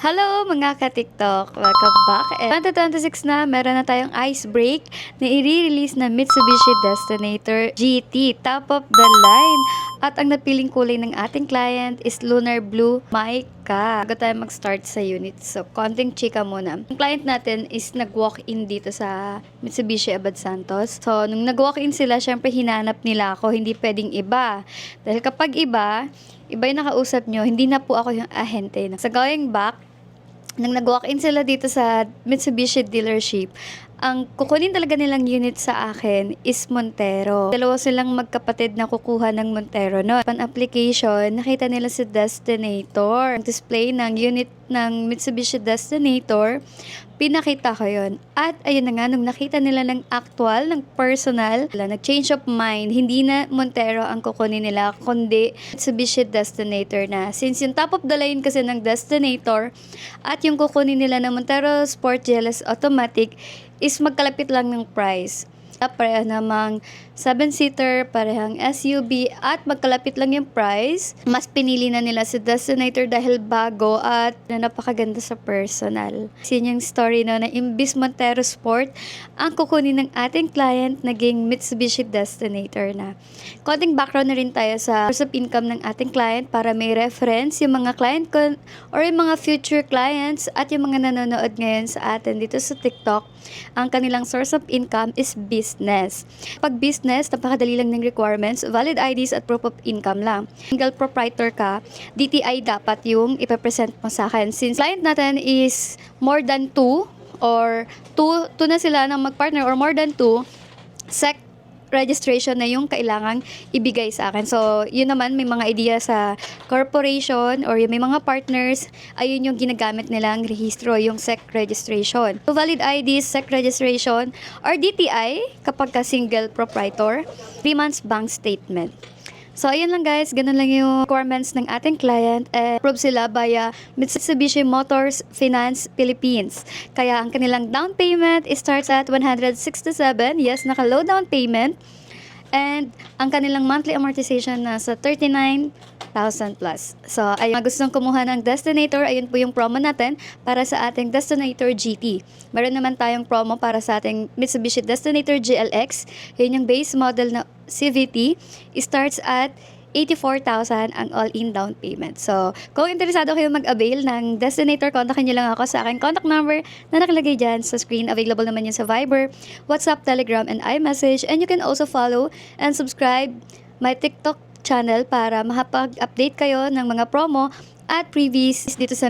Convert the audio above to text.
Hello mga ka-TikTok! Welcome back! 2026 na, meron na tayong ice break na i-release na Mitsubishi Destinator GT Top of the Line. At ang napiling kulay ng ating client is Lunar Blue Mica. Bago tayo mag-start sa unit, so konting chika muna. Ang client natin is nag-walk-in dito sa Mitsubishi Abad Santos. So, nung nag-walk-in sila, syempre hinanap nila ako, hindi pwedeng iba. Dahil kapag iba yung nakausap nyo, hindi na po ako yung ahente. Sa going back, nang nag-walk-in sila dito sa Mitsubishi dealership, ang kukunin talaga nilang unit sa akin is Montero. Dalawa silang magkapatid na kukuha ng Montero, no? Upon application, nakita nila si Destinator. Ang display ng unit ng Mitsubishi Destinator, pinakita ko yun. At ayun na nga, nung nakita nila ng actual, ng personal, nag-change of mind, hindi na Montero ang kukunin nila, kundi Mitsubishi Destinator na. Since yung top of the line kasi ng Destinator, at yung kukunin nila na Montero Sport GLS Automatic, is magkalapit lang ng price. Pareha namang 7-seater, parehang SUV, at magkalapit lang yung price. Mas pinili na nila si Destinator dahil bago at napakaganda sa personal. Yun yung story na imbis Montero Sport, ang kukunin ng ating client naging Mitsubishi Destinator na. Konting background na rin tayo sa source of income ng ating client para may reference yung mga client ko or yung mga future clients at yung mga nanonood ngayon sa atin dito sa TikTok. Ang kanilang source of income is business. Pag business, napakadali lang ng requirements, valid IDs at proof of income lang. Single proprietor ka, DTI dapat yung ipapresent mo sa akin. Since client natin is more than 2 or 2 na sila ng mag-partner or more than 2, SEC registration na yung kailangang ibigay sa akin. So, yun naman, may mga idea sa corporation or may mga partners, ayun yung ginagamit nilang rehistro, yung SEC registration. So, valid ID, SEC registration, or DTI, kapag ka single proprietor, 3 months bank statement. So, ayun lang guys, ganun lang yung requirements ng ating client. Approve sila via Mitsubishi Motors Finance Philippines. Kaya ang kanilang down payment starts at 167. Yes, naka-low down payment. And ang kanilang monthly amortization nasa 39,000 plus. So, ayun, gustong kumuha ng Destinator, ayun po yung promo natin para sa ating Destinator GT. Meron naman tayong promo para sa ating Mitsubishi Destinator GLX. Yun yung base model na CVT. Starts at 84,000 ang all-in down payment. So, kung interesado kayo mag-avail ng Destinator, kontakin nyo lang ako sa aking contact number na nakalagay dyan sa screen. Available naman yun sa Viber, WhatsApp, Telegram, and iMessage. And you can also follow and subscribe my TikTok channel para makapag-update kayo ng mga promo at freebies dito sa